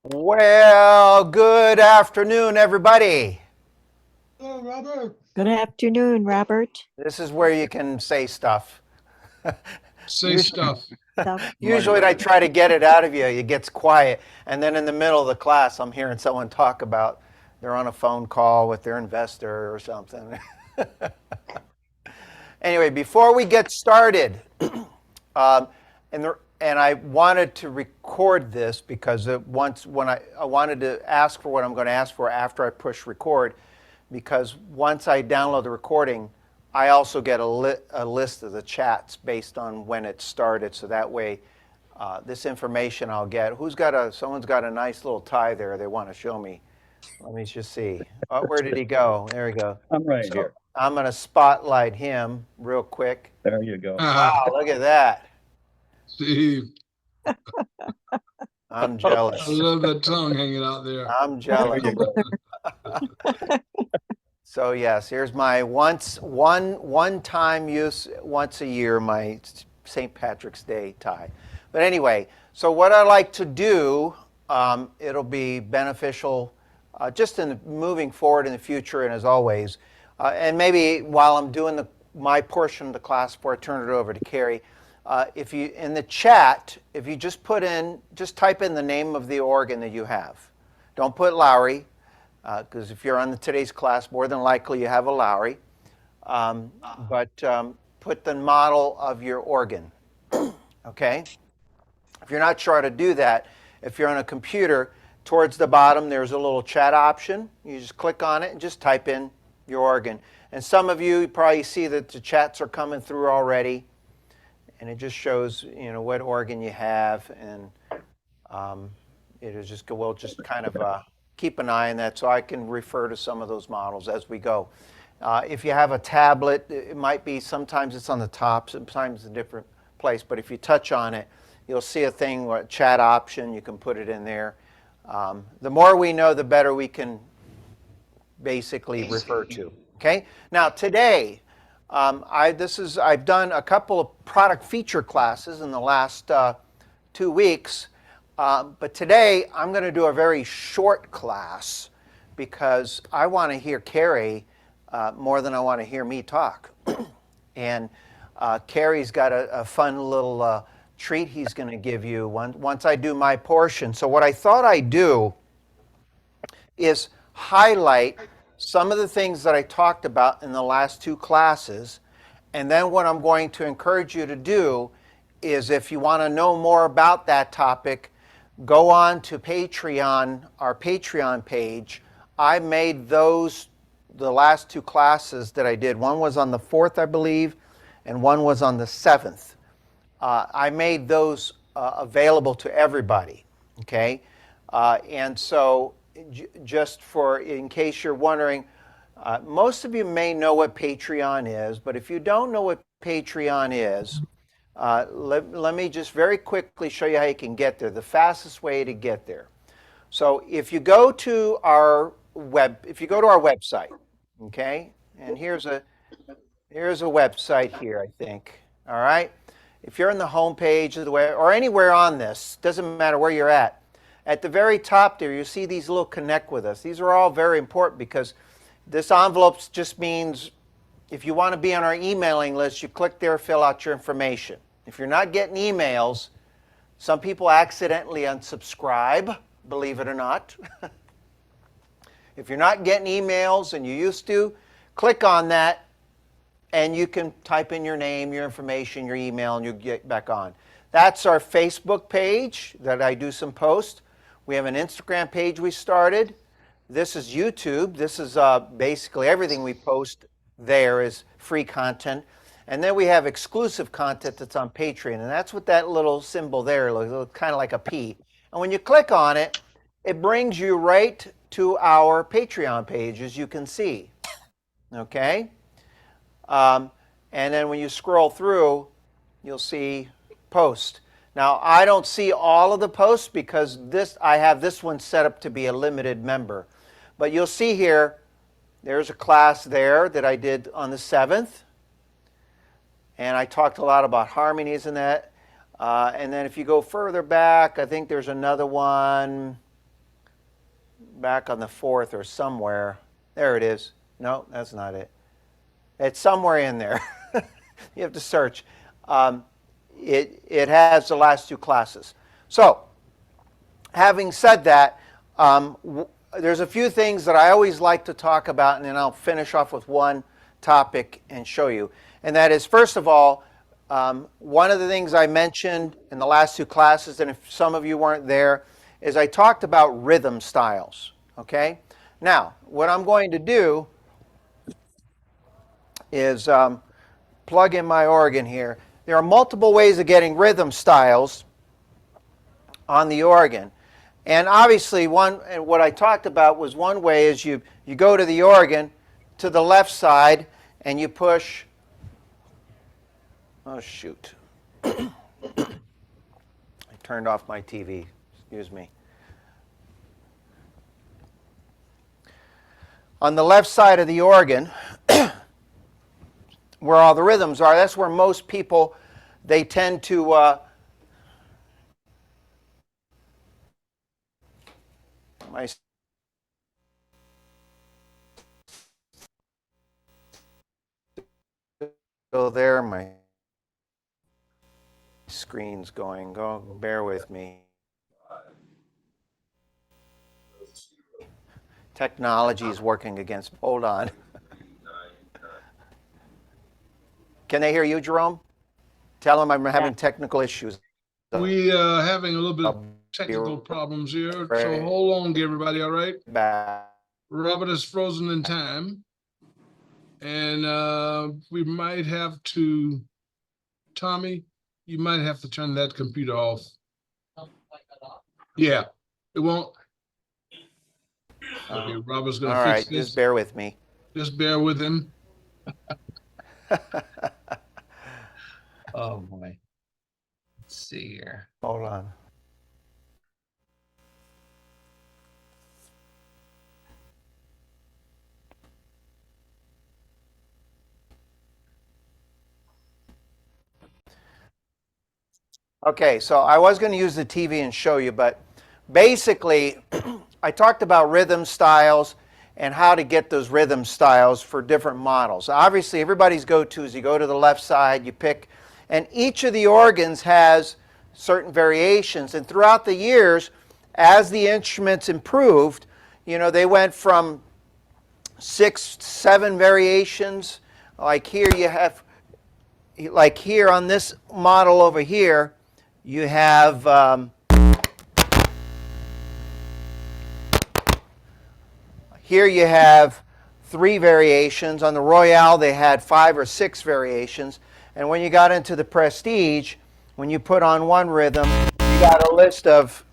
Well, good afternoon, everybody. Hello, Robert. Good afternoon, Robert. This is where you can say stuff. Say Usually, stuff. Stuff. usually I try to get it out of you. It gets quiet. And then in the middle of the class, I'm hearing someone talk about they're on a phone call with their investor or something. Anyway, before we get started, um, and I wanted to record this because once when I wanted to ask for what I'm going to ask for after I push record, because once I download the recording, I also get a list of the chats based on when it started. So that way, this information I'll get. Someone's got a nice little tie there they want to show me. Let me just see. Oh, where did he go? There we go. I'm right So here. I'm going to spotlight him real quick. There you go. Wow, look at that. Steve, I'm I jealous. love that tongue hanging out there. I'm There jealous. you go. So yes, here's my one time use once a year, my St. Patrick's Day tie. But anyway, so what I like to do, it'll be beneficial just in moving forward in the future, and as always, and maybe while I'm doing my portion of the class before I turn it over to Cary, if you in the chat, if you just type in the name of the organ that you have. Don't put Lowrey, because if you're on today's class, more than likely you have a Lowrey. But put the model of your organ, okay? If you're not sure how to do that, if you're on a computer, towards the bottom there's a little chat option. You just click on it and just type in your organ. And some of you probably see that the chats are coming through already, and it just shows what organ you have, and it'll just go. We'll just kind of keep an eye on that, so I can refer to some of those models as we go. If you have a tablet, it might be sometimes it's on the top, sometimes a different place. But if you touch on it, you'll see a thing, a chat option. You can put it in there. The more we know, the better we can basically refer to. Okay. Now today, I've done a couple of product feature classes in the last 2 weeks, but today I'm going to do a very short class because I want to hear Cary more than I want to hear me talk. And Cary's got a fun little treat he's going to give you once I do my portion. So what I thought I'd do is highlight some of the things that I talked about in the last two classes. And then what I'm going to encourage you to do is, if you want to know more about that topic, go on to Patreon, our Patreon page. I made those the last two classes that I did. One was on the 4th, I believe, and one was on the 7th. I made those available to everybody, okay? And so just in case you're wondering, most of you may know what Patreon is, but if you don't know what Patreon is, let me just very quickly show you how you can get there, the fastest way to get there. So if you go to our website, okay, and here's a website here, I think, all right? If you're on the home page of the web or anywhere on this, doesn't matter where you're at the very top there, you see these little connect with us. These are all very important because this envelope just means if you want to be on our emailing list, you click there, fill out your information. If you're not getting emails, some people accidentally unsubscribe, believe it or not. If you're not getting emails and you used to, click on that and you can type in your name, your information, your email, and you'll get back on. That's our Facebook page that I do some posts. We have an Instagram page we started. This is YouTube. This is basically everything we post there is free content. And then we have exclusive content that's on Patreon. And that's what that little symbol there looks kind of like a P. And when you click on it, it brings you right to our Patreon page, as you can see. Okay? And then when you scroll through, you'll see post. Now, I don't see all of the posts because I have this one set up to be a limited member. But you'll see here, there's a class there that I did on the 7th. And I talked a lot about harmonies in that. And then if you go further back, I think there's another one. back on the 4th or somewhere. There it is. No, that's not it. It's somewhere in there. You have to search. It has the last 2 classes. So, having said that, there's a few things that I always like to talk about, and then I'll finish off with one topic and show you. And that is, first of all, one of the things I mentioned in the last 2 classes, and if some of you weren't there, is I talked about rhythm styles. Okay? Now, what I'm going to do is plug in my organ here. There are multiple ways of getting rhythm styles on the organ. And obviously, and what I talked about was one way is you go to the organ to the left side and you push. Oh, shoot. I turned off my TV. Excuse me. On the left side of the organ, where all the rhythms are, that's where most people, they tend to go there, my screen's going. Bear with me. Technology is working against me. Hold on. Can they hear you, Jerome? Tell them I'm having technical issues. We having a little bit of technical problems here. So hold on, everybody, all right? Back. Robert is frozen in time. And we might have to, Tommy, you might have to turn that computer off. Yeah, it won't. Okay, Robert's gonna all fix right, this. just bear with me. Just bear with him. Oh boy. Let's see here. Hold on. Okay, so I was going to use the TV and show you, but basically, I talked about rhythm styles and how to get those rhythm styles for different models. Obviously, everybody's go-to is you go to the left side, you pick, and each of the organs has certain variations. And throughout the years, as the instruments improved, you know, they went from 6, 7 variations. Like here you have, like here on this model over here, you have here you have 3 variations. On the Royale, they had 5 or 6 variations. And when you got into the Prestige, when you put on one rhythm, you got a list of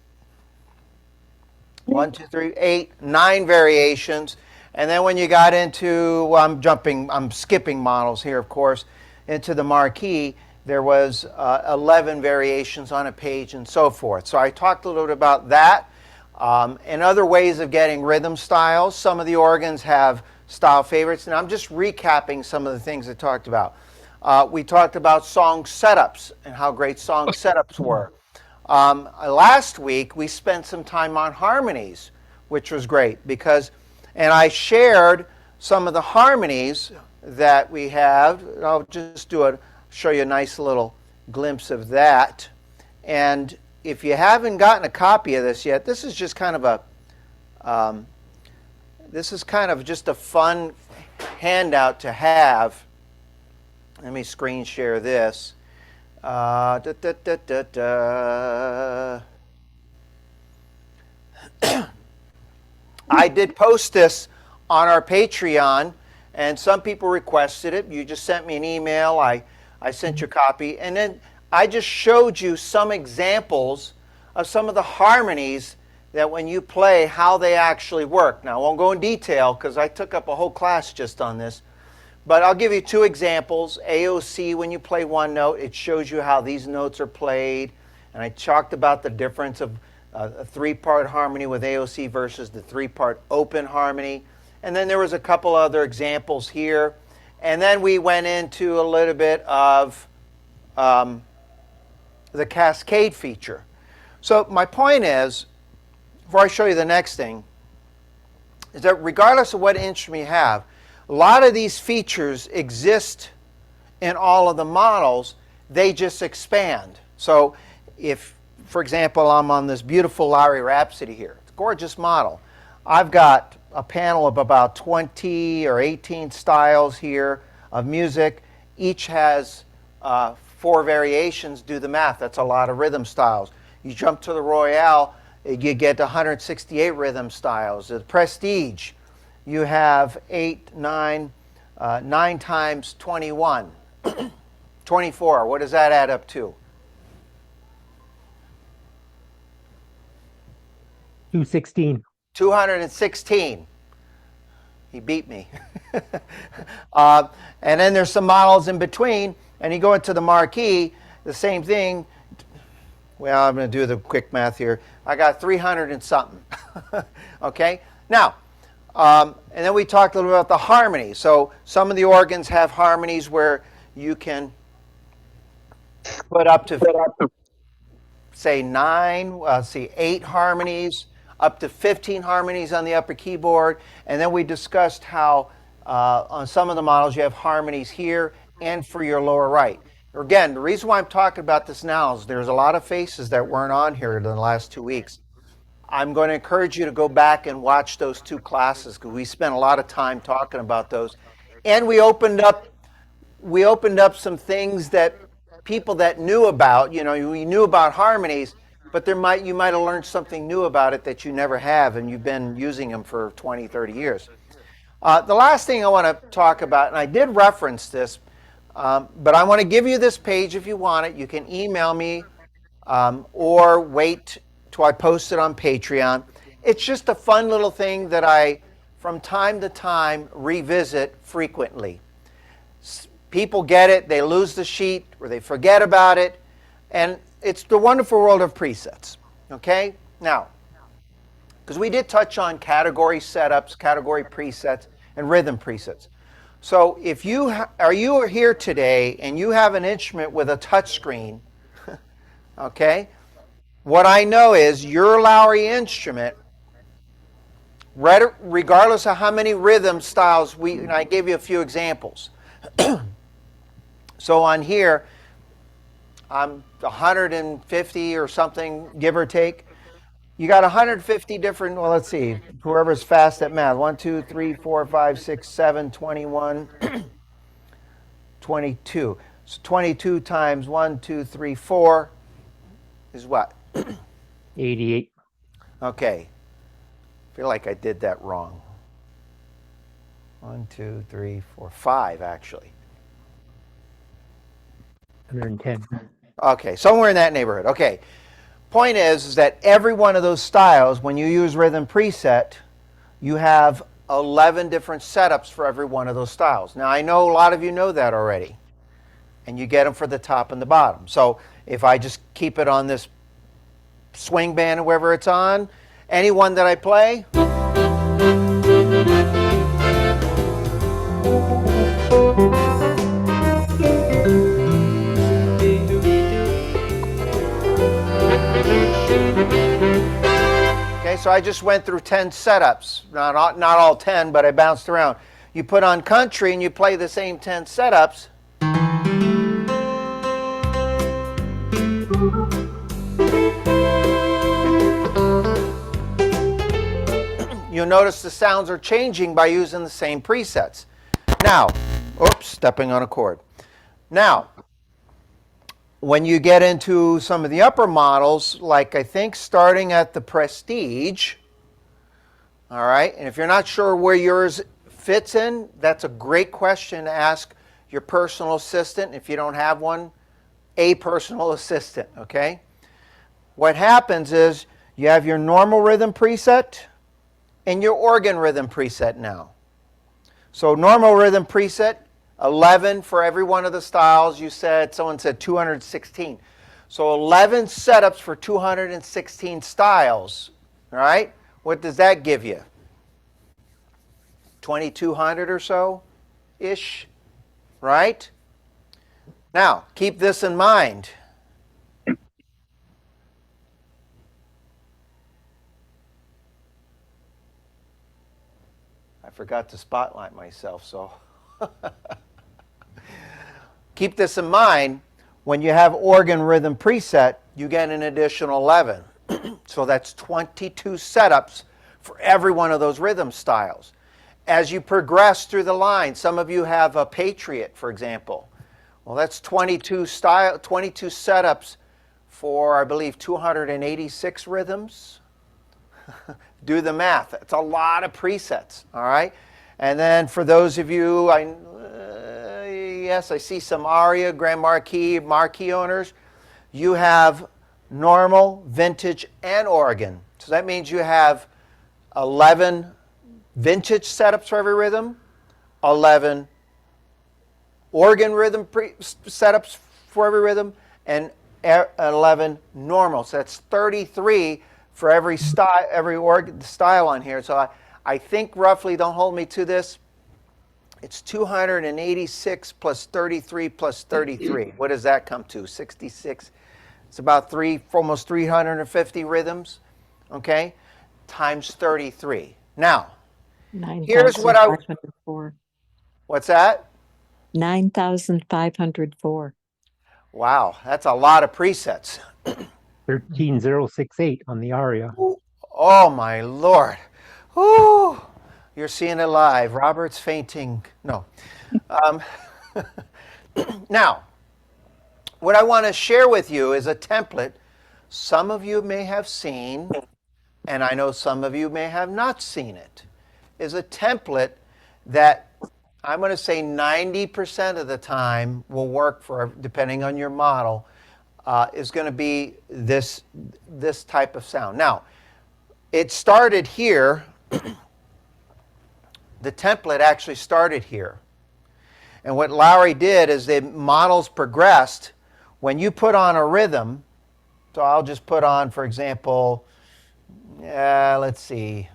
1, 2, 3, 8, 9 variations. And then when you got into, I'm skipping models here, of course, into the Marquis, there was 11 variations on a page and so forth. So I talked a little bit about that. And other ways of getting rhythm styles. Some of the organs have style favorites, and I'm just recapping some of the things I talked about. We talked about song setups and how great song setups were. Last week, we spent some time on harmonies, which was great because, and I shared some of the harmonies that we have. I'll just show you a nice little glimpse of that. And if you haven't gotten a copy of this yet, this is just kind of just a fun handout to have. Let me screen share this. I did post this on our Patreon, and some people requested it. You just sent me an email. I sent you a copy, and then I just showed you some examples of some of the harmonies that when you play, how they actually work. Now, I won't go in detail because I took up a whole class just on this, but I'll give you 2 examples. AOC, when you play one note, it shows you how these notes are played, and I talked about the difference of a 3-part harmony with AOC versus the 3-part open harmony. And then there was a couple other examples here. And then we went into a little bit of the cascade feature. So my point is, before I show you the next thing, is that regardless of what instrument you have, a lot of these features exist in all of the models, they just expand. So if, for example, I'm on this beautiful Lowrey Rhapsody here, it's a gorgeous model. I've got a panel of about 20 or 18 styles here of music. Each has 4 variations. Do the math, that's a lot of rhythm styles. You jump to the Royale, you get 168 rhythm styles. The Prestige, you have 9 times 21. 24, what does that add up to? 216. 216. He beat me. And then there's some models in between, and you go into the Marquee, the same thing. Well, I'm going to do the quick math here. I got 300 and something. Okay? Now, and then we talked a little about the harmony. So some of the organs have harmonies where you can put up to, say, 8 harmonies, up to 15 harmonies on the upper keyboard. And then we discussed how on some of the models you have harmonies here and for your lower right. Again, the reason why I'm talking about this now is there's a lot of faces that weren't on here in the last 2 weeks. I'm going to encourage you to go back and watch those 2 classes because we spent a lot of time talking about those. And we opened up some things that people that knew about, you knew about harmonies, but you might have learned something new about it that you never have, and you've been using them for 20, 30 years. The last thing I want to talk about, and I did reference this, but I want to give you this page if you want it. You can email me or wait till I post it on Patreon. It's just a fun little thing that I, from time to time, revisit frequently. People get it, they lose the sheet, or they forget about it, and it's the wonderful world of presets. Okay? Now, because we did touch on category setups, category presets, and rhythm presets. So if you are here today and you have an instrument with a touch screen, okay, what I know is your Lowrey instrument, regardless of how many rhythm styles and I gave you a few examples. So on here, I'm 150 or something, give or take. You got 150 different, well, let's see, whoever's fast at math. 1, 2, 3, 4, 5, 6, 7, 21, 22. So 22 times 1, 2, 3, 4 is what? 88. Okay. I feel like I did that wrong. 1, 2, 3, 4, 5 actually. 110. Okay, somewhere in that neighborhood. Okay. Point is that every one of those styles, when you use rhythm preset, you have 11 different setups for every one of those styles. Now, I know a lot of you know that already, and you get them for the top and the bottom. So if I just keep it on this swing band, wherever it's on, any one that I play, okay, so I just went through 10 setups. Not all 10, but I bounced around. You put on country and you play the same 10 setups. You'll notice the sounds are changing by using the same presets. Now, oops, stepping on a chord. Now, when you get into some of the upper models, like I think starting at the Prestige, all right, and if you're not sure where yours fits in, that's a great question to ask your personal assistant. If you don't have one, a personal assistant, okay? What happens is you have your normal rhythm preset and your organ rhythm preset now. So normal rhythm preset, 11 for every one of the styles. Someone said 216. So 11 setups for 216 styles, all right? What does that give you? 2,200 or so-ish, right? Now, keep this in mind. forgot to spotlight myself, so keep this in mind. When you have organ rhythm preset, you get an additional 11. So that's 22 setups for every one of those rhythm styles. As you progress through the line, some of you have a Patriot, for example. Well, that's 22 setups for, I believe, 286 rhythms. Do the math. It's a lot of presets, all right? And then for those of you, yes, I see some Aria, Grand Marquis owners. You have normal, vintage, and organ. So that means you have 11 vintage setups for every rhythm, 11 organ rhythm setups for every rhythm, and 11 normal. So that's 33 for every style on here. So I think roughly, don't hold me to this, it's 286 plus 33 plus 33. What does that come to? 66. It's about almost 350 rhythms, okay, times 33. Now, here's what 9,504. What's that? 9,504. Wow, that's a lot of presets. 13068 on the aria. Oh my Lord. Ooh, you're seeing it live. Robert's fainting. No. Now, what I want to share with you is a template some of you may have seen, and I know some of you may have not seen it, is a template that I'm going to say 90% of the time will work for, depending on your model, is going to be this type of sound. Now, it started here. The template actually started here. And what Lowrey did is the models progressed. When you put on a rhythm, so I'll just put on, for example, let's see,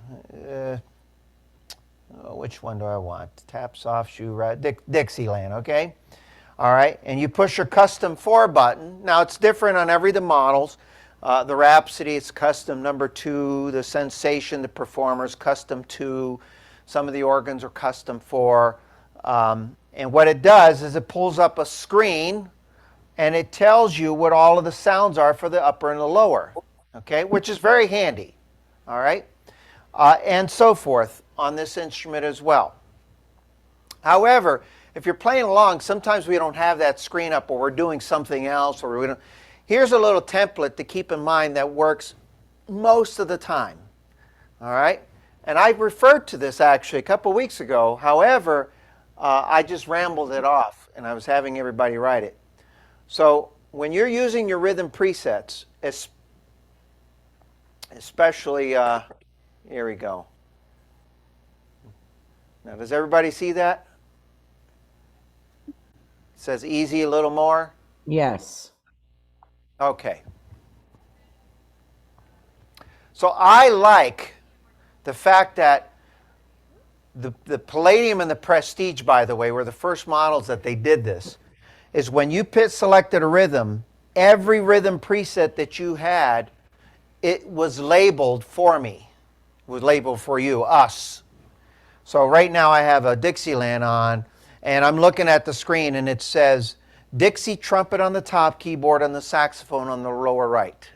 which one do I want? Tap, soft, shoe, right? Dixieland, okay? All right, and you push your custom 4 button. Now it's different on every of the models. The Rhapsody, it's custom number 2. The Sensation, the Performer's custom 2. Some of the organs are custom 4. And what it does is it pulls up a screen and it tells you what all of the sounds are for the upper and the lower, okay, which is very handy, all right, and so forth on this instrument as well. However, if you're playing along, sometimes we don't have that screen up or we're doing something else, or we don't. Here's a little template to keep in mind that works most of the time, all right, and I referred to this actually a couple weeks ago. However, I just rambled it off and I was having everybody write it. So when you're using your rhythm presets, especially, here we go. Now, does everybody see that? It says easy a little more. Yes. Okay. So I like the fact that the Palladium and the Prestige, by the way, were the first models that they did this, is when you selected a rhythm, every rhythm preset that you had, it was labeled for me. It was labeled for you, us. So right now I have a Dixieland on, and I'm looking at the screen, and it says Dixie trumpet on the top, keyboard on the saxophone on the lower right.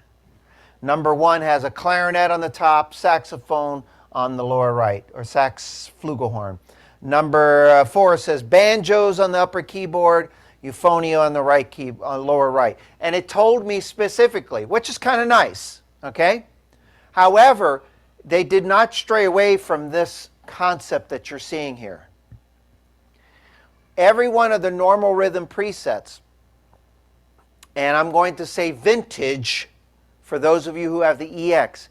Number 1 has a clarinet on the top, saxophone on the lower right, or sax flugelhorn. Number 4 says banjos on the upper keyboard, euphonia on the right lower right. And it told me specifically, which is kind of nice, okay? However, they did not stray away from this concept that you're seeing here. Every one of the normal rhythm presets, and I'm going to say vintage for those of you who have the EX,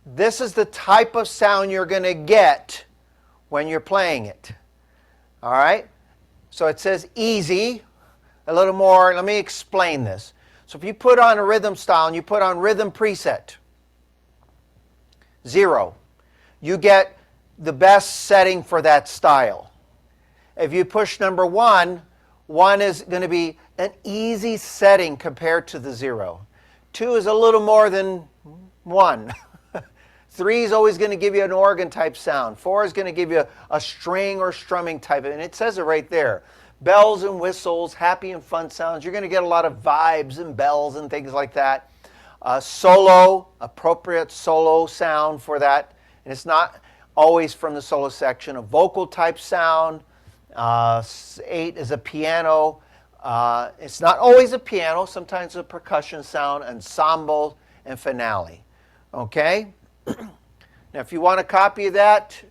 this is the type of sound you're going to get when you're playing it. All right? So it says easy. A little more, let me explain this. So if you put on a rhythm style and you put on rhythm preset, 0, you get the best setting for that style. If you push number 1, 1 is going to be an easy setting compared to the 0. 2 is a little more than 1. 3 is always going to give you an organ type sound. 4 is going to give you a string or strumming type, and it says it right there. Bells and whistles, happy and fun sounds. You're going to get a lot of vibes and bells and things like that. Solo, appropriate solo sound for that. And it's not always from the solo section. A vocal type sound. 8 is a piano. It's not always a piano. Sometimes a percussion sound, ensemble, and finale. Okay? Now, if you want a copy of that,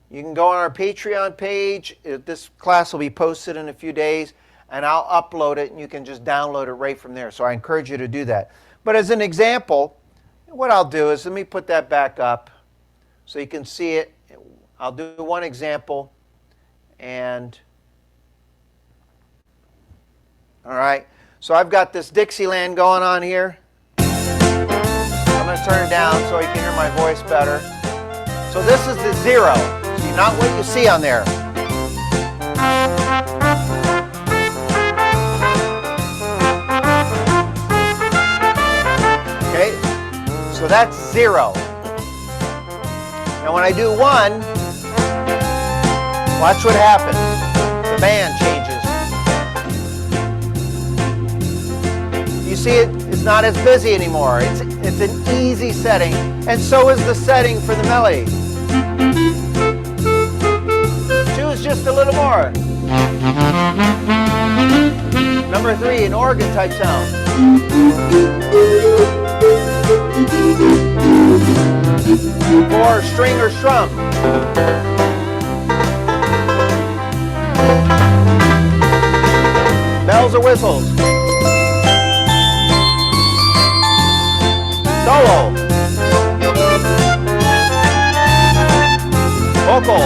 you can go on our Patreon page. This class will be posted in a few days, and I'll upload it, and you can just download it right from there. So I encourage you to do that. But as an example, what I'll do is, let me put that back up so you can see it. I'll do one example, and all right. So I've got this Dixieland going on here. I'm going to turn it down so you can hear my voice better. So this is the 0. See, not what you see on there. Okay, so that's 0. Now when I do 1, watch what happens. The band changes. You see it's not as busy anymore. It's an easy setting, and so is the setting for the melody. Choose just a little more. Number 3, an organ type sound. 4, string or strum. Bells or whistles. Solo. Vocal.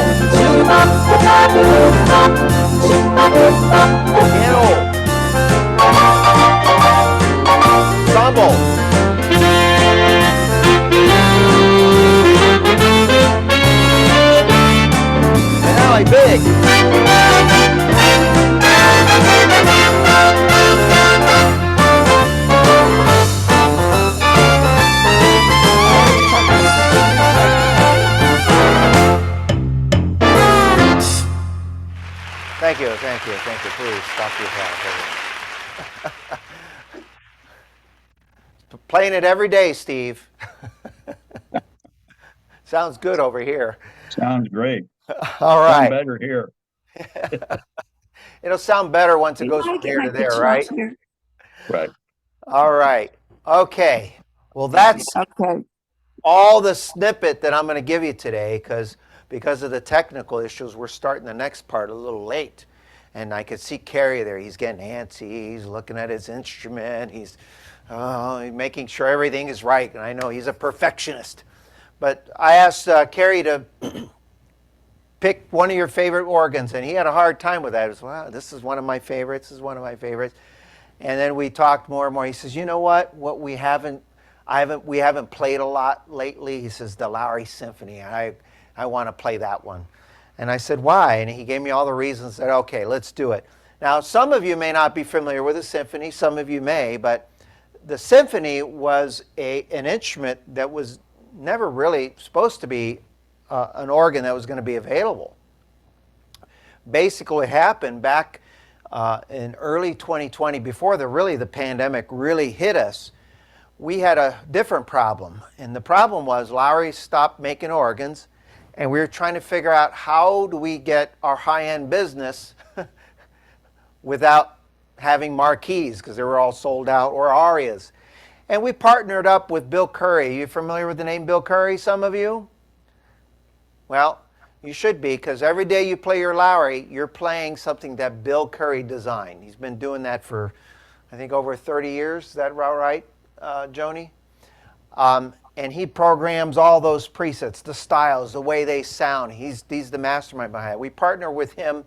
Piano. Ensemble. Finale, big. Thank you. Please stop the applause. Playing it every day, Steve. Sounds good over here. Sounds great. All right. Sound better here. It'll sound better once it goes from here to there, right? Right. All right. Okay. Well, that's all the snippet that I'm going to give you today because of the technical issues, we're starting the next part a little late. And I could see Cary there. He's getting antsy. He's looking at his instrument. He's making sure everything is right. And I know he's a perfectionist. But I asked Cary to pick one of your favorite organs, and he had a hard time with that. He was, wow, this is one of my favorites. This is one of my favorites. And then we talked more and more. He says, you know what? We haven't played a lot lately. He says, the Lowrey Symphony. I want to play that one. And I said, why? And he gave me all the reasons. Said, okay, let's do it. Now, some of you may not be familiar with the symphony. Some of you may. But the symphony was an instrument that was never really supposed to be an organ that was going to be available. Basically, what happened back in early 2020, before the pandemic really hit us, we had a different problem. And the problem was Lowrey stopped making organs, and we were trying to figure out how do we get our high-end business without having marquees, because they were all sold out, or arias. And we partnered up with Bill Cary. Are you familiar with the name Bill Cary, some of you? Well, you should be, because every day you play your Lowrey, you're playing something that Bill Cary designed. He's been doing that for, I think, over 30 years. Is that right, Joni? And he programs all those presets, the styles, the way they sound. He's the mastermind behind it. We partner with him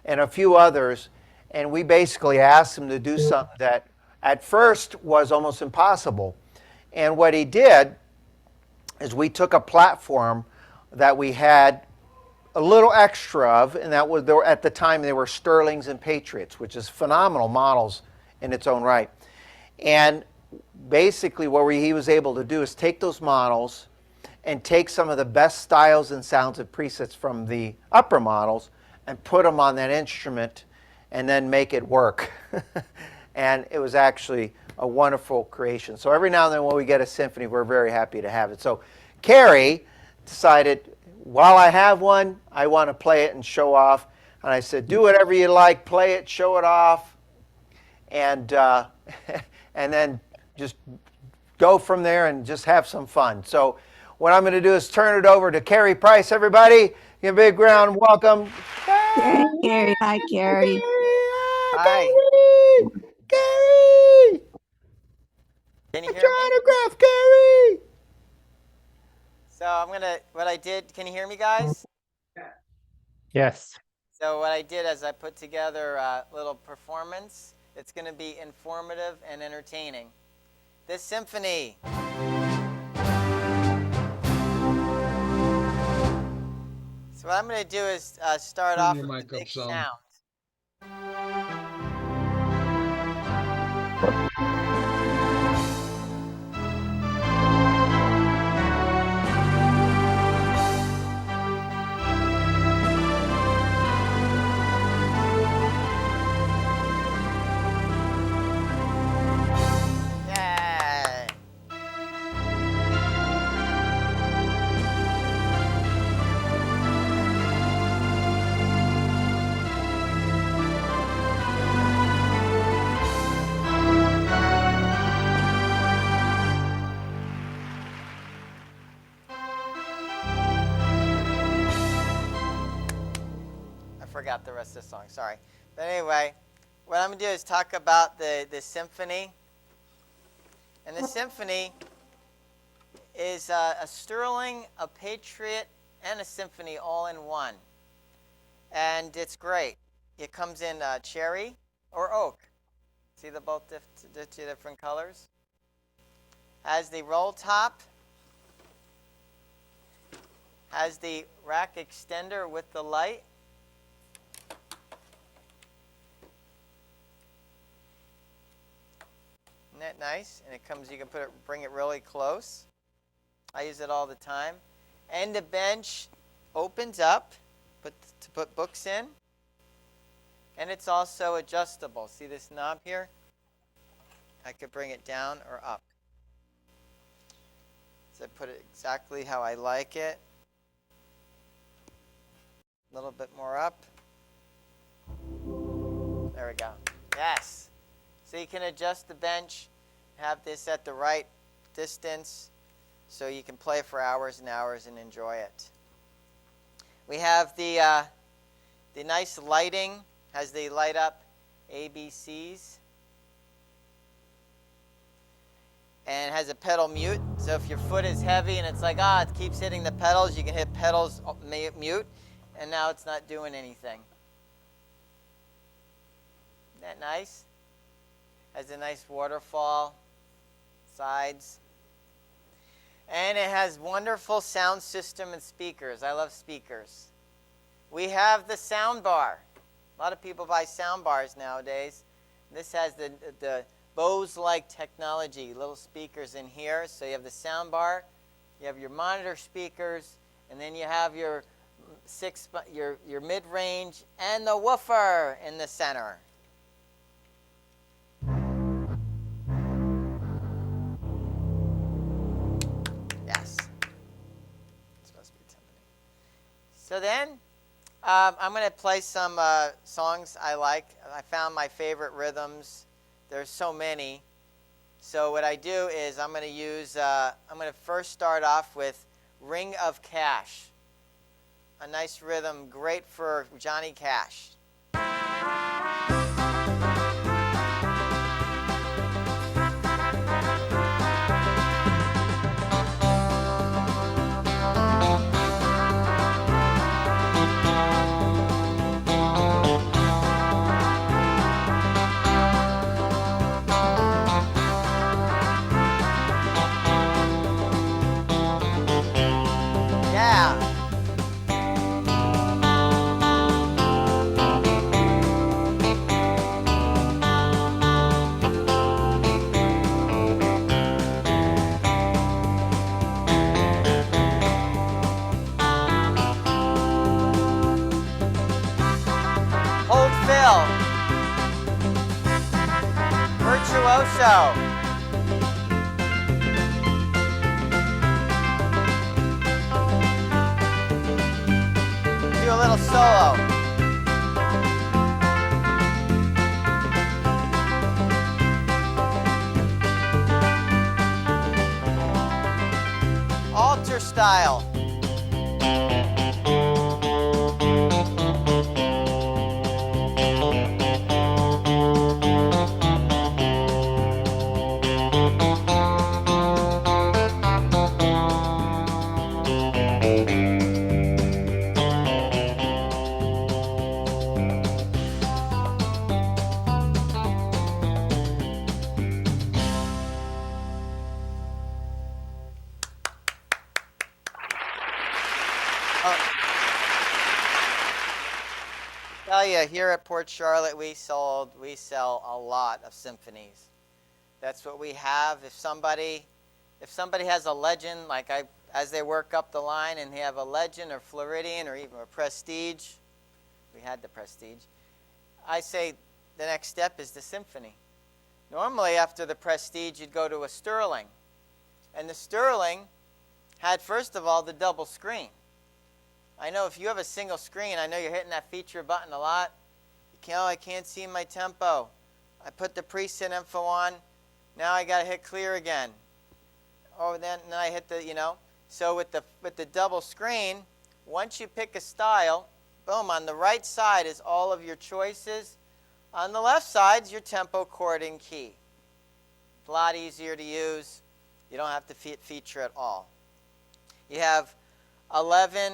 and a few others, and we basically asked him to do something that at first was almost impossible. And what he did is we took a platform that we had a little extra of, and that was, at the time they were Sterlings and Patriots, which is phenomenal models in its own right. And basically what he was able to do is take those models and take some of the best styles and sounds and presets from the upper models and put them on that instrument and then make it work. And it was actually a wonderful creation. So every now and then when we get a symphony, we're very happy to have it. So Cary decided, while I have one, I want to play it and show off. And I said, do whatever you like, play it, show it off, and and then just go from there and just have some fun. So what I'm going to do is turn it over to Cary Price. Everybody, give a big round welcome. Gary, hi, Gary. Hi. Cary! Can you Get hear your me? autograph, Cary! So what I did, can you hear me guys? Yes. So what I did is I put together a little performance. It's going to be informative and entertaining. This symphony. So what I'm going to do is start Turn off your with mic the up big some. sound. Yay! I forgot the rest of the song, sorry. But anyway, what I'm going to do is talk about the symphony. And the symphony is a sterling, a patriot, and a symphony all in one. And it's great. It comes in cherry or oak. See the two different colors? Has the roll top. Has the rack extender with the light. Isn't that nice? And it comes, you can bring it really close. I use it all the time. And the bench opens up to put books in. And it's also adjustable. See this knob here? I could bring it down or up. So I put it exactly how I like it. A little bit more up. There we go. Yes. So you can adjust the bench, have this at the right distance, so you can play for hours and hours and enjoy it. We have the nice lighting, has the light up ABCs, and has a pedal mute. So if your foot is heavy and it's like, it keeps hitting the pedals, you can hit pedals mute, and now it's not doing anything. Isn't that nice? Has a nice waterfall, sides. And it has wonderful sound system and speakers. I love speakers. We have the sound bar. A lot of people buy sound bars nowadays. This has the Bose-like technology, little speakers in here. So you have the sound bar, you have your monitor speakers, and then you have your mid-range and the woofer in the center. Yes. It's supposed to be timpani. So then, I'm going to play some songs I like. I found my favorite rhythms. There's so many. So what I do is I'm going to first start off with Ring of Cash. A nice rhythm, great for Johnny Cash. Yeah. calypso. Do a little solo. Alter style. Tell you, here at Port Charlotte, we sell a lot of symphonies. That's what we have. If somebody has a legend, as they work up the line and they have a legend or Floridian or even a Prestige, we had the Prestige, I say the next step is the symphony. Normally, after the Prestige, you'd go to a Sterling. And the Sterling had, first of all, the double screen. I know if you have a single screen, I know you're hitting that feature button a lot. I can't see my tempo. I put the preset info on. Now I got to hit clear again. Oh, then I hit the, So with the double screen, once you pick a style, boom, on the right side is all of your choices. On the left side is your tempo, chord, and key. It's a lot easier to use. You don't have to feature at all. You have 11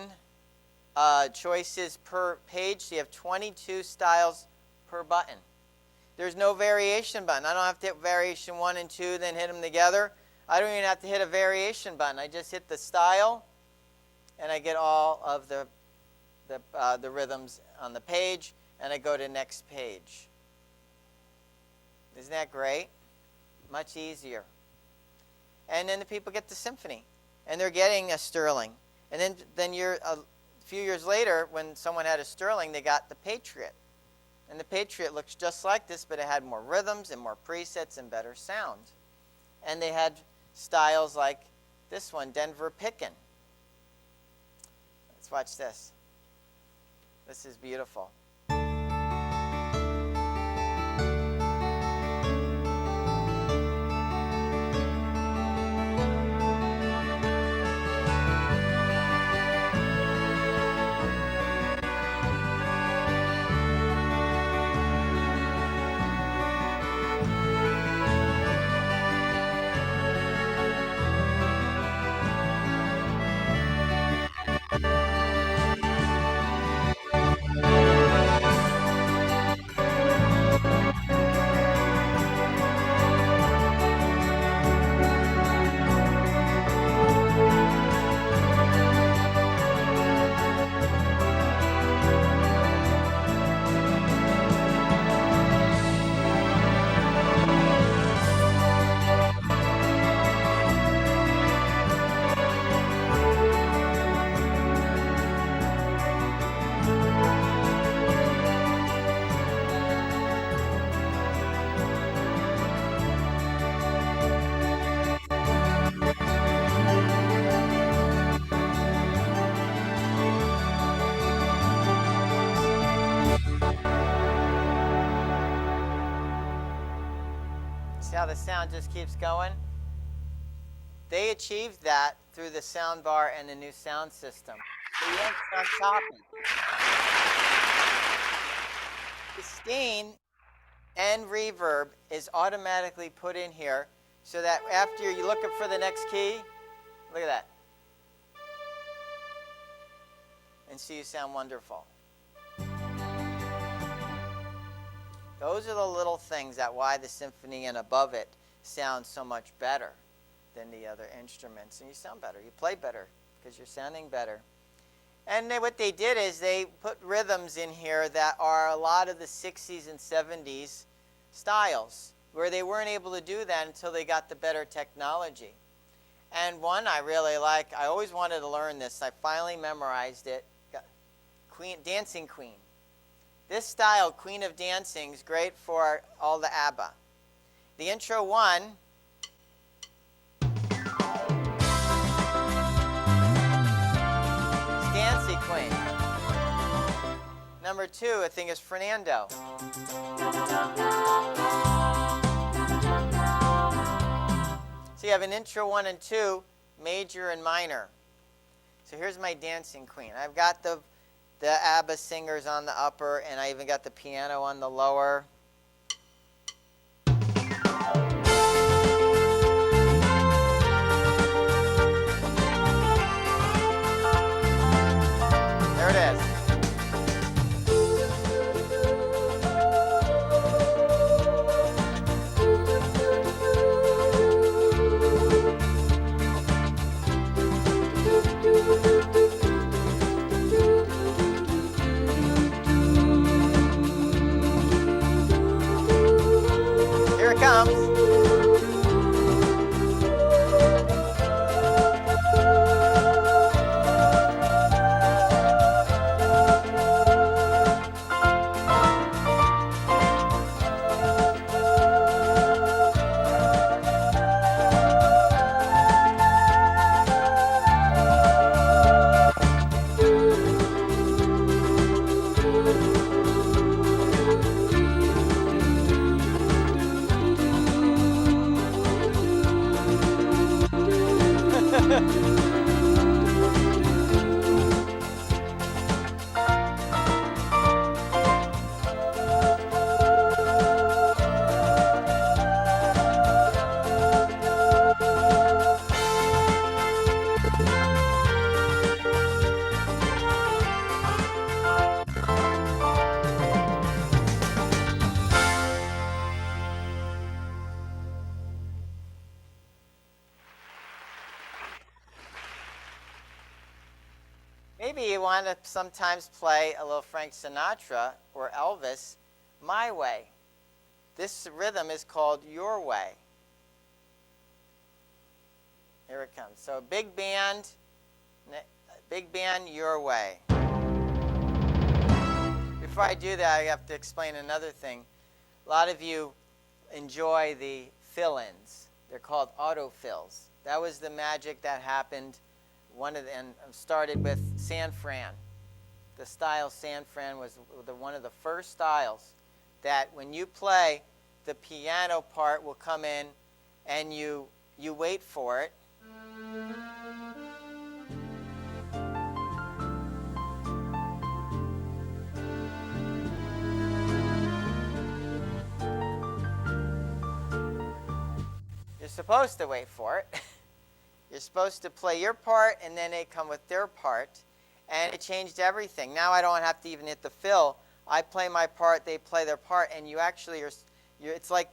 choices per page, so you have 22 styles per button. There's no variation button. I don't have to hit variation 1 and 2, then hit them together. I don't even have to hit a variation button. I just hit the style, and I get all of the rhythms on the page, and I go to next page. Isn't that great? Much easier. And then the people get the symphony, and they're getting a Sterling. And then a few years later, when someone had a Sterling, they got the Patriot. And the Patriot looks just like this, but it had more rhythms and more presets and better sound. And they had styles like this one, Denver Pickin'. Let's watch this. This is beautiful. See how the sound just keeps going? They achieved that through the sound bar and the new sound system. So you don't sound choppy. The Sustain and reverb is automatically put in here so that after you're looking for the next key, look at that. And so you sound wonderful. Those are the little things that why the symphony and above it sounds so much better than the other instruments. And you sound better. You play better because you're sounding better. And what they did is they put rhythms in here that are a lot of the 60s and 70s styles, where they weren't able to do that until they got the better technology. And one I really like, I always wanted to learn this. I finally memorized it. Dancing Queen. This style, Queen of Dancing, is great for all the ABBA. The intro one is Dancy Queen. Number 2, I think, is Fernando. So you have an intro 1 and 2, major and minor. So here's my Dancing Queen. I've got the ABBA singers on the upper, and I even got the piano on the lower. There it is. Here it comes. Maybe you want to sometimes play a little Frank Sinatra or Elvis, My Way. This rhythm is called Your Way. Here it comes. So big band, Your Way. Before I do that, I have to explain another thing. A lot of you enjoy the fill-ins. They're called autofills. That was the magic that happened. And started with San Fran. The style San Fran was one of the first styles that when you play, the piano part will come in and you wait for it. You're supposed to wait for it. You're supposed to play your part, and then they come with their part. And it changed everything. Now I don't have to even hit the fill. I play my part, they play their part, and you actually it's like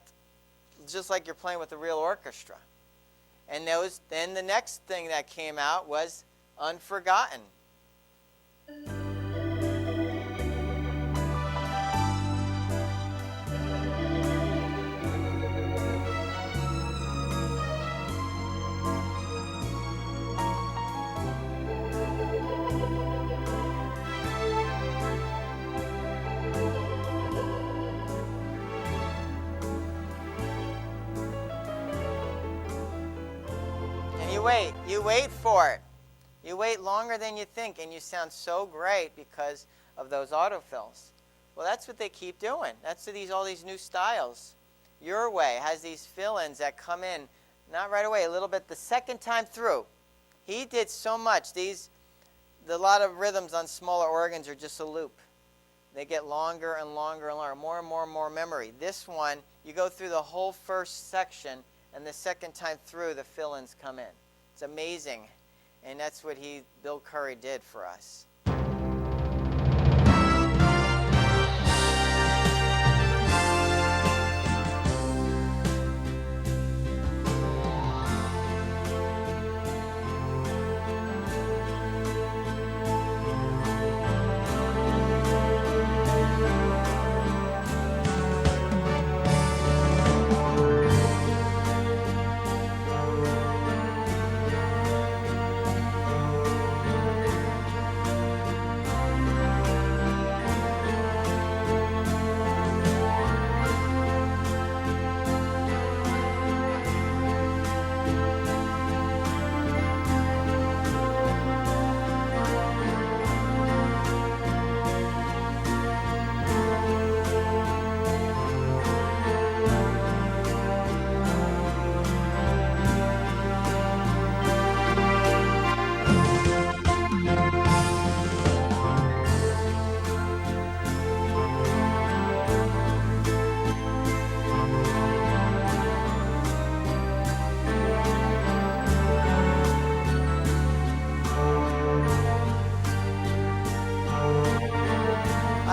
just like you're playing with a real orchestra. And then the next thing that came out was Unforgotten. You wait for it. You wait longer than you think, and you sound so great because of those autofills. Well, that's what they keep doing. That's all these new styles. Your Way has these fill-ins that come in, not right away, a little bit the second time through. He did so much. A lot of rhythms on smaller organs are just a loop. They get longer and longer and longer, more and more and more memory. This one, you go through the whole first section, and the second time through, the fill-ins come in. It's amazing, and that's what Bill Cary did for us.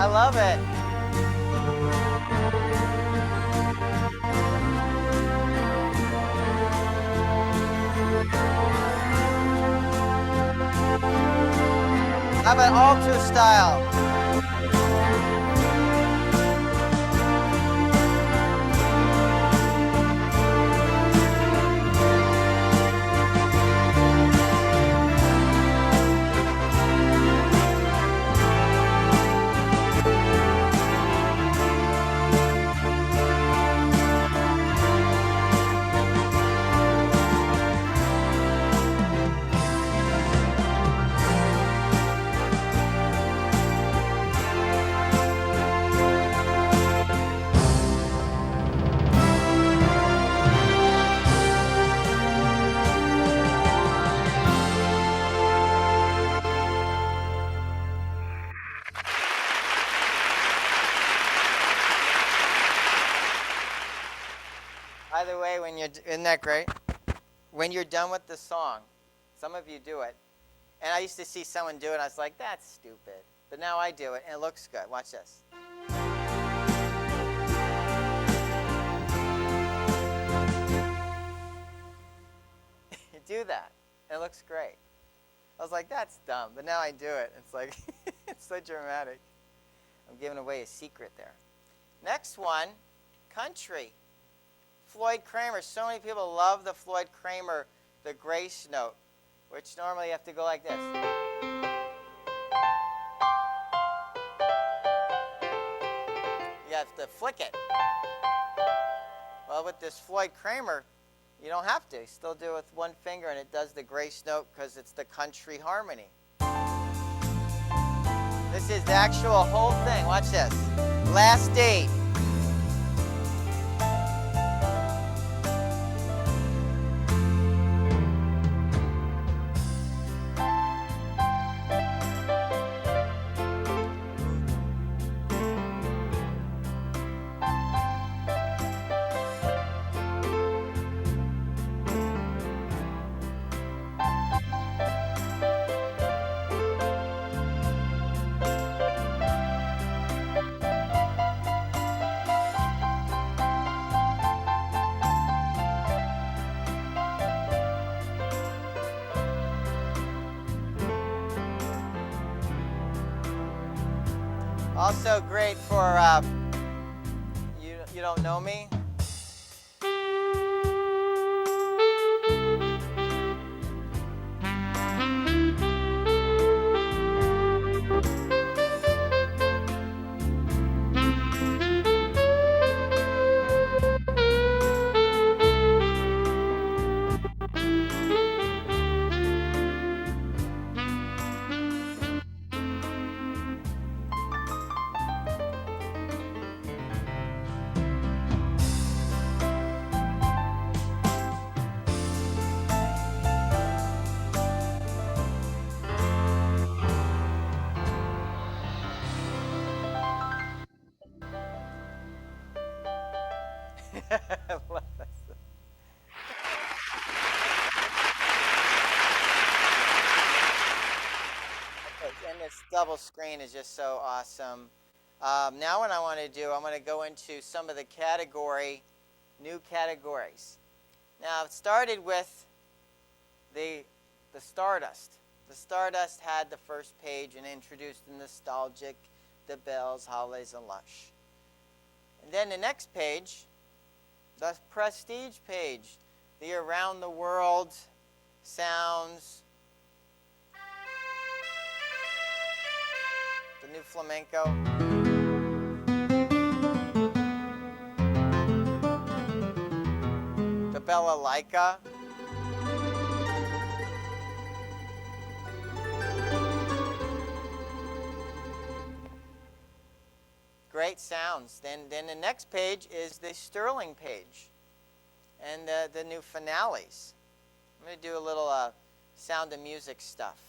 I love it. How about alto style? By the way, isn't that great? When you're done with the song, some of you do it, and I used to see someone do it, and I was like, that's stupid. But now I do it, and it looks good. Watch this. You do that, and it looks great. I was like, that's dumb, but now I do it. It's like, it's so dramatic. I'm giving away a secret there. Next one, country. Floyd Kramer. So many people love the Floyd Kramer, the grace note, which normally you have to go like this. You have to flick it. Well, with this Floyd Kramer, you don't have to. You still do it with one finger, and it does the grace note because it's the country harmony. This is the actual whole thing. Watch this. Last date. Also great for you don't know me. And this double screen is just so awesome. Now what I want to do, I'm going to go into some of the new categories. Now it started with the Stardust. The Stardust had the first page and introduced the nostalgic, the bells, holidays, and lush. And then the next page, the prestige page, the around the world sounds, the new flamenco. The balalaika. Great sounds. Then the next page is the Sterling page and the new finales. I'm going to do a little Sound of Music stuff.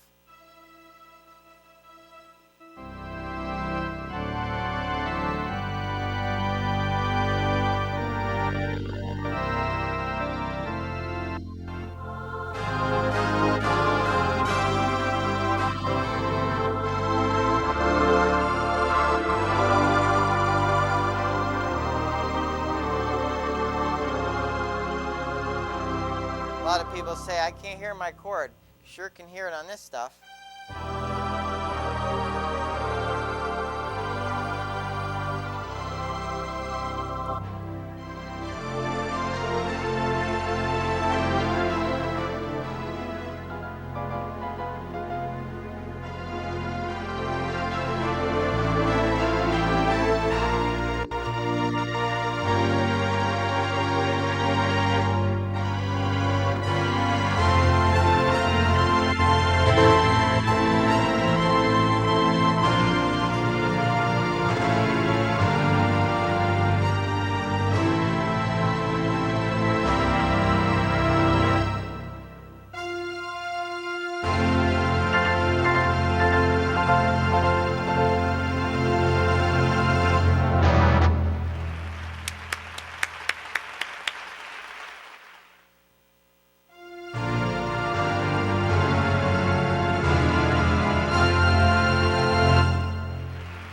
people say, I can't hear my chord. Sure can hear it on this stuff.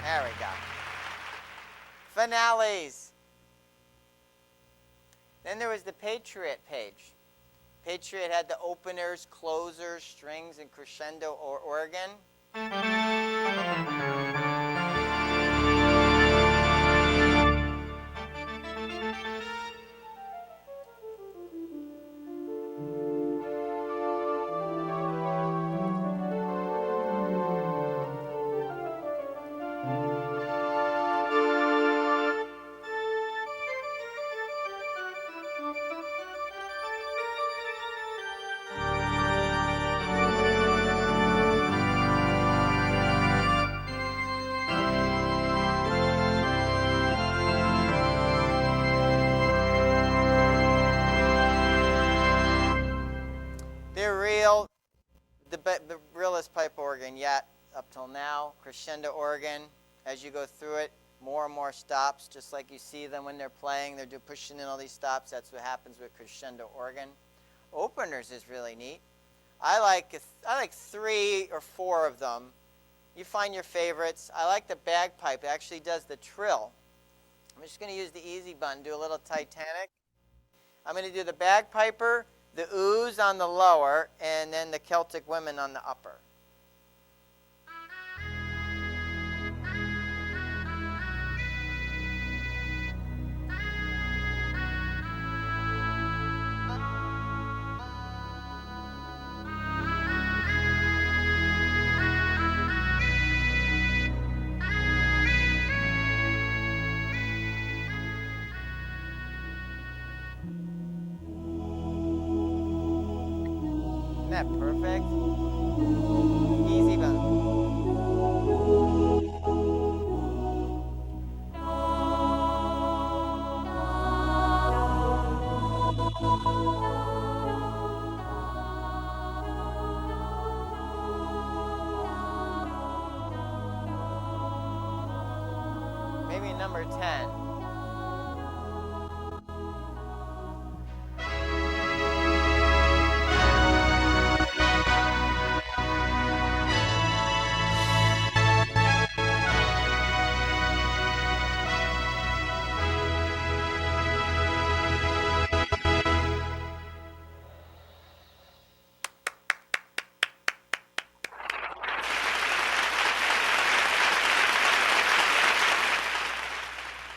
There we go. Finales. Then there was the Patriot page. Patriot had the openers, closers, strings, and crescendo or organ. The realest pipe organ yet up till now. Crescendo organ. As you go through it, more and more stops, just like you see them when they're playing. They're pushing in all these stops. That's what happens with crescendo organ. Openers is really neat. I like 3 or 4 of them. You find your favorites. I like the bagpipe. It actually does the trill. I'm just going to use the easy button, do a little Titanic. I'm going to do the bagpiper, the ooze on the lower, and then the Celtic women on the upper. Isn't that perfect? Easy button. Maybe number 10.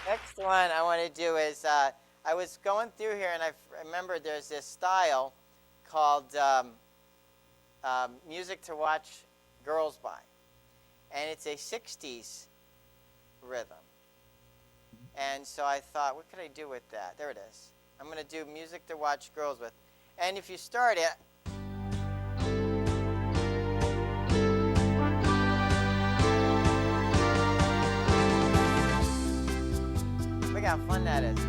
Next one I want to do is, I was going through here and I remembered there's this style called music to watch girls by. And it's a 60s rhythm. And so I thought, what could I do with that? There it is. I'm going to do music to watch girls with. And if you start it, look how fun that is.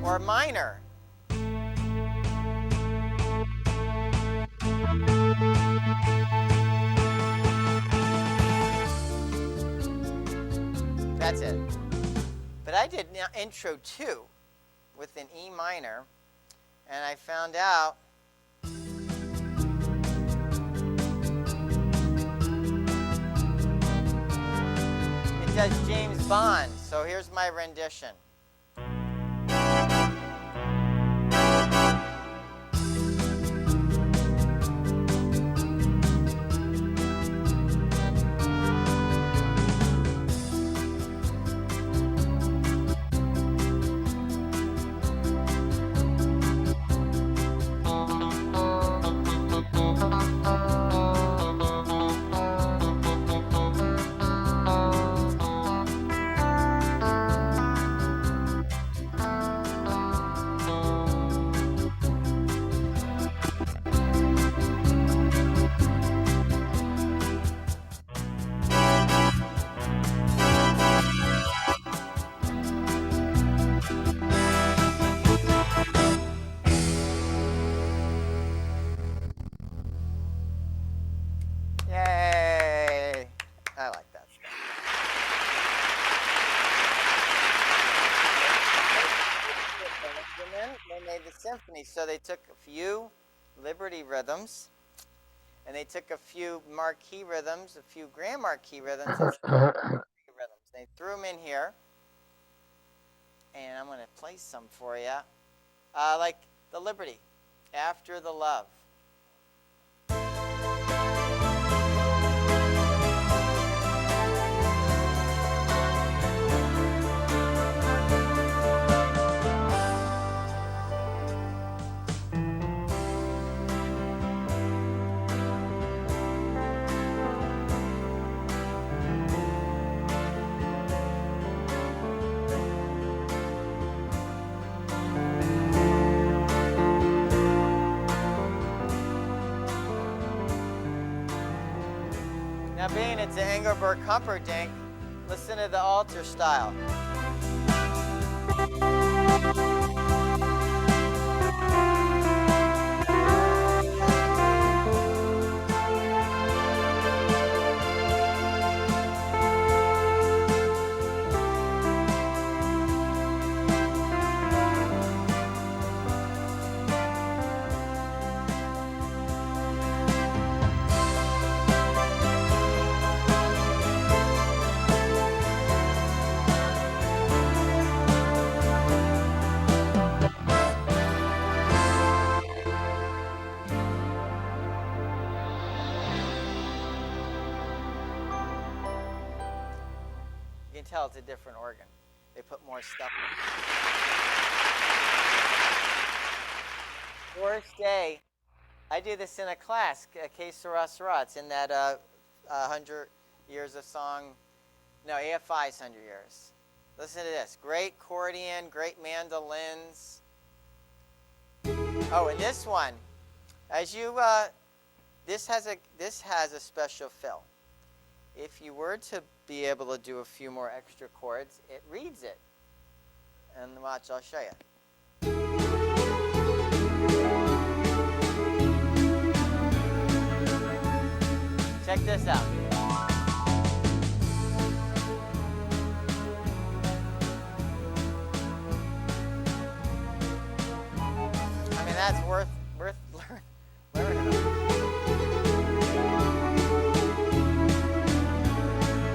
Or minor. That's it. But I did intro 2 with an E minor, and I found out it does James Bond. So here's my rendition. So they took a few Liberty rhythms, and they took a few marquee rhythms, a few grand marquee rhythms, and some rhythms. They threw them in here, and I'm going to play some for you, like the Liberty, After the Love. Now, being it's an Engelbert Humperdinck, listen to the altar style. You can tell it's a different organ. They put more stuff in. First day, I do this in a class, Que Sera Sera. It's in that 100 Years of Song, no, AFI's 100 Years. Listen to this. Great accordion, great mandolins. Oh, and this one, as you, this has a special fill. If you were to be able to do a few more extra chords, it reads it. And watch, I'll show you. Check this out. I mean, that's worth learning.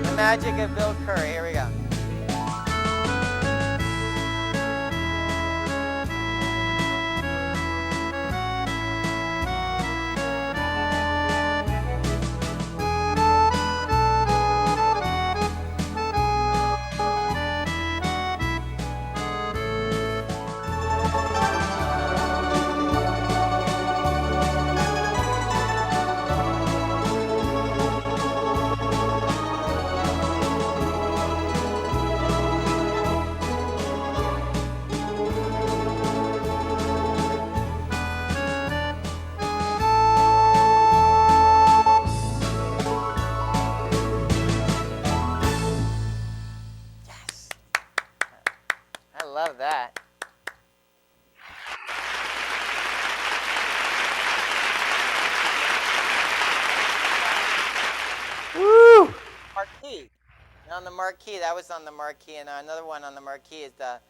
The magic of Bill Cary. Here we go. Love that. Woo! Marquee. And on the marquee, that was on the marquee, and another one on the marquee is the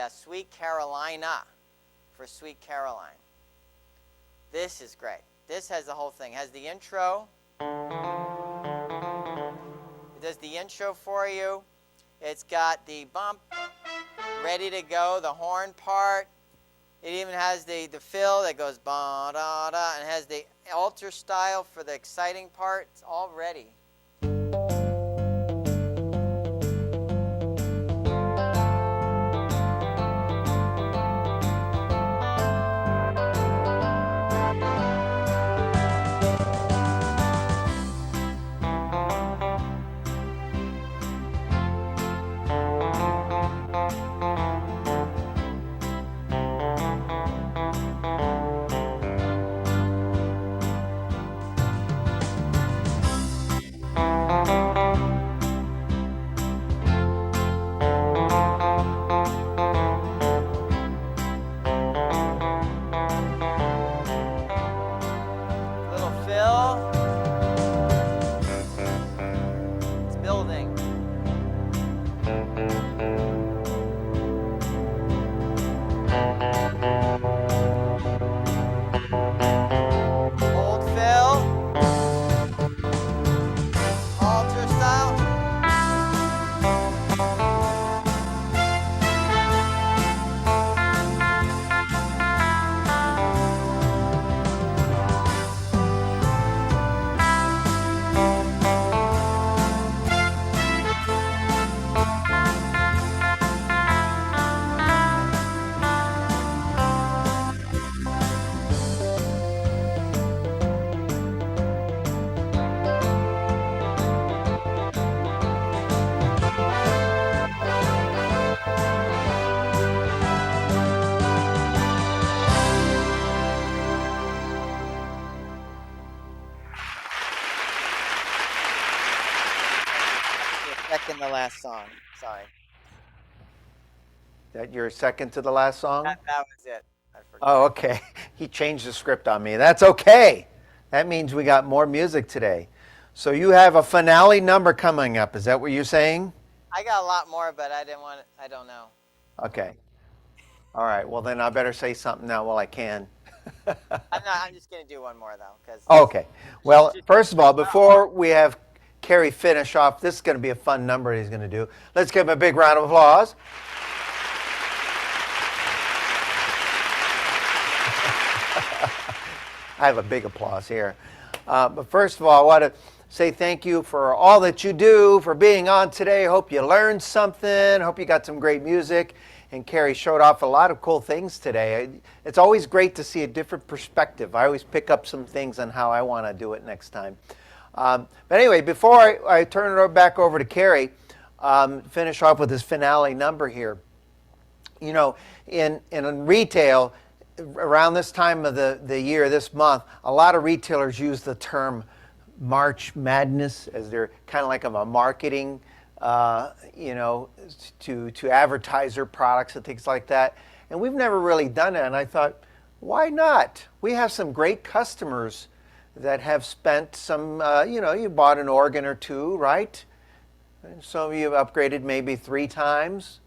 Sweet Carolina, for Sweet Caroline. This is great. This has the whole thing. It has the intro. It does the intro for you. It's got the bump ready to go, the horn part. It even has the fill that goes ba da da, and it has the altar style for the exciting part. It's all ready. second to last song. Sorry. That your second to the last song? That was it. I forgot. Oh, okay. He changed the script on me. That's okay. That means we got more music today. So you have a finale number coming up. Is that what you're saying? I got a lot more, but I didn't want it. I don't know. Okay. All right. Well, then I better say something now while I can. I'm just gonna do one more though, because. Okay. Well, first of all, before we have Cary finish off, this is going to be a fun number he's going to do. Let's give him a big round of applause. I have a big applause here. But first of all, I want to say thank you for all that you do, for being on today. Hope you learned something. Hope you got some great music. And Cary showed off a lot of cool things today. It's always great to see a different perspective. I always pick up some things on how I want to do it next time. But anyway, before I turn it back over to Cary, finish off with his finale number here. You know, in retail, around this time of the year, this month, a lot of retailers use the term March Madness as they're kind of like a marketing, to advertise their products and things like that. And we've never really done it. And I thought, why not? We have some great customers that have spent some, you bought an organ or two, right? And some of you have upgraded maybe 3 times.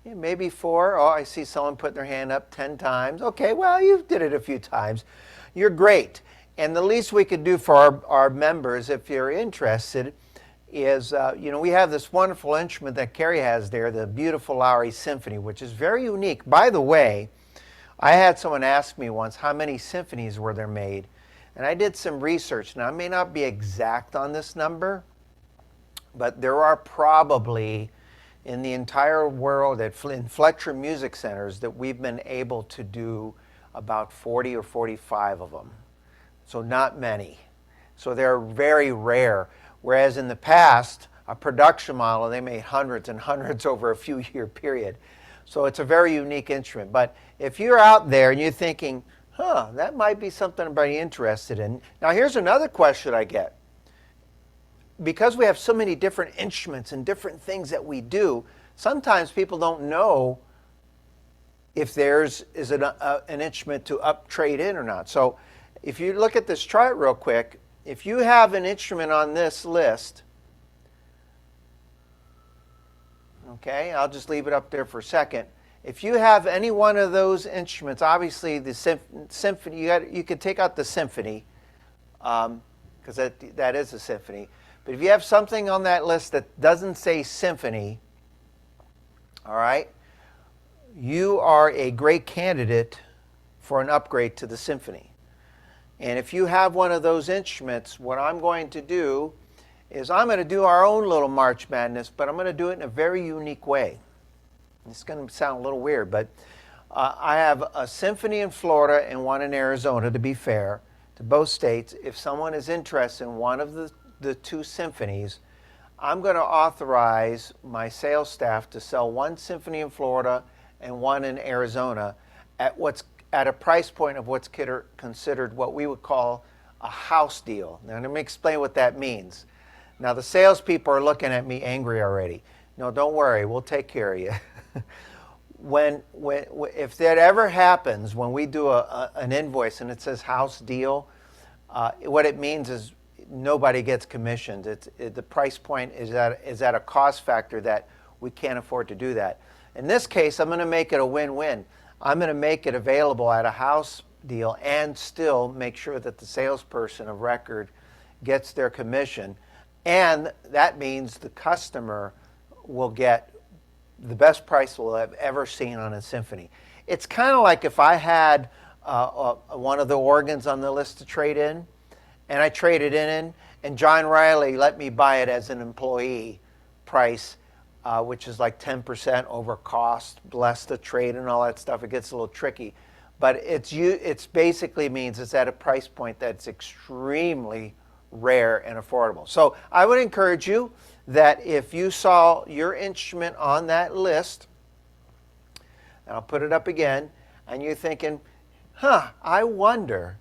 Yeah, maybe 4. Oh, I see someone putting their hand up 10 times. Okay, well, you did it a few times. You're great. And the least we could do for our members, if you're interested, is, we have this wonderful instrument that Cary has there, the beautiful Lowrey Symphony, which is very unique. By the way, I had someone ask me once how many symphonies were there made. And I did some research. Now, I may not be exact on this number, but there are probably in the entire world in Fletcher Music Centers that we've been able to do about 40 or 45 of them. So not many. So they're very rare. Whereas in the past, a production model, they made hundreds and hundreds over a few year period. So it's a very unique instrument. But if you're out there and you're thinking, that might be something I'm very interested in. Now here's another question I get. Because we have so many different instruments and different things that we do, sometimes people don't know if theirs is an instrument to trade in or not. So if you look at this chart real quick, if you have an instrument on this list, okay, I'll just leave it up there for a second. If you have any one of those instruments, obviously the symphony, you could take out the symphony, because that is a symphony. But if you have something on that list that doesn't say symphony, all right, you are a great candidate for an upgrade to the symphony. And if you have one of those instruments, what I'm going to do is I'm going to do our own little March Madness, but I'm going to do it in a very unique way. It's going to sound a little weird, but I have a symphony in Florida and one in Arizona, to be fair, to both states. If someone is interested in one of the 2 symphonies, I'm going to authorize my sales staff to sell one symphony in Florida and one in Arizona at a price point of what's considered what we would call a house deal. Now, let me explain what that means. Now, the salespeople are looking at me angry already. No, don't worry, we'll take care of you. If that ever happens, when we do an invoice and it says house deal, what it means is nobody gets commissioned. The price point is at a cost factor that we can't afford to do that. In this case, I'm going to make it a win-win. I'm going to make it available at a house deal and still make sure that the salesperson of record gets their commission. And that means the customer will get the best price we'll have ever seen on a symphony. It's kind of like if I had one of the organs on the list to trade in, and I traded in, and John Riley let me buy it as an employee price, which is like 10% over cost, less the trade and all that stuff. It gets a little tricky. But it's basically means it's at a price point that's extremely rare and affordable. So I would encourage you that if you saw your instrument on that list, and I'll put it up again, and you're thinking, I wonder,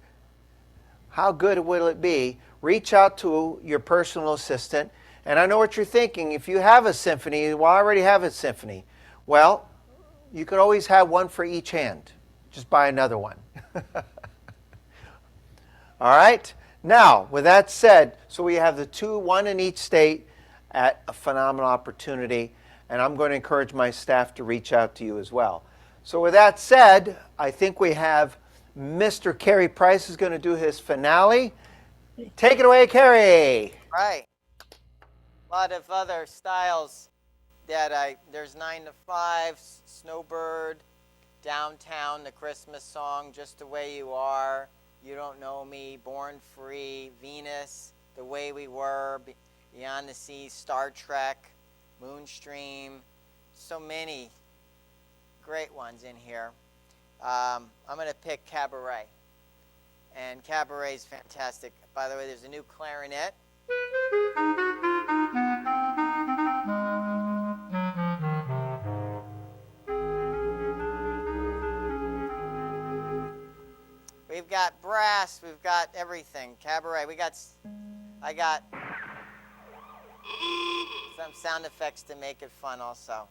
how good will it be? Reach out to your personal assistant And I know what you're thinking. If you have a symphony, well, I already have a symphony. Well, you could always have one for each hand. Just buy another one. All right. Now, with that said, so we have the two, one in each state at a phenomenal opportunity. And I'm going to encourage my staff to reach out to you as well. So with that said, I think we have Mr. Cary Price is going to do his finale. Take it away, Cary. Right. A lot of other styles that there's 9 to 5, Snowbird, Downtown, the Christmas song, Just the Way You Are, You Don't Know Me, Born Free, Venus, The Way We Were, Beyond the Seas, Star Trek, Moonstream, so many great ones in here. I'm going to pick Cabaret. And Cabaret is fantastic. By the way, there's a new clarinet. We've got brass, we've got everything. Cabaret, I got some sound effects to make it fun also.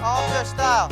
Alto style.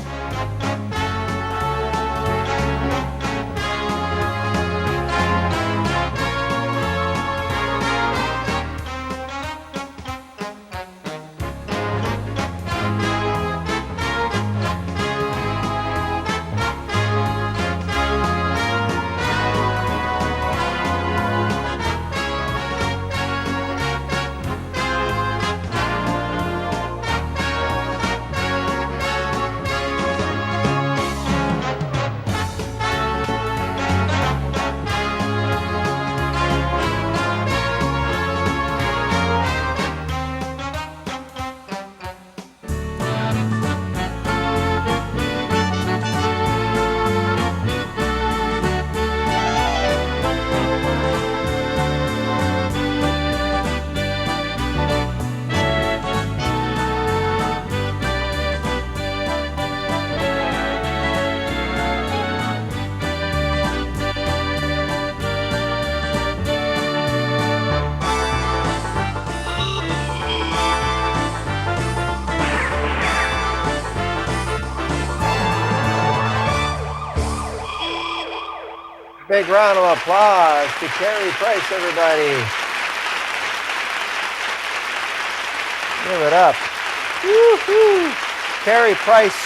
Big round of applause to Cary Price, everybody. Give it up. Woo-hoo. Cary Price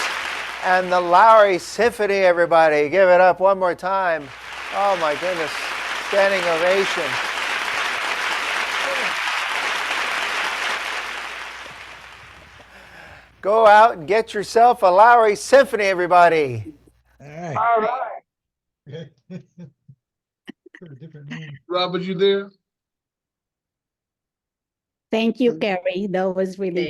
and the Lowrey Symphony, everybody. Give it up one more time. Oh my goodness. Standing ovation. Go out and get yourself a Lowrey Symphony, everybody. All right. Robert, you there? Thank you, Cary. That was really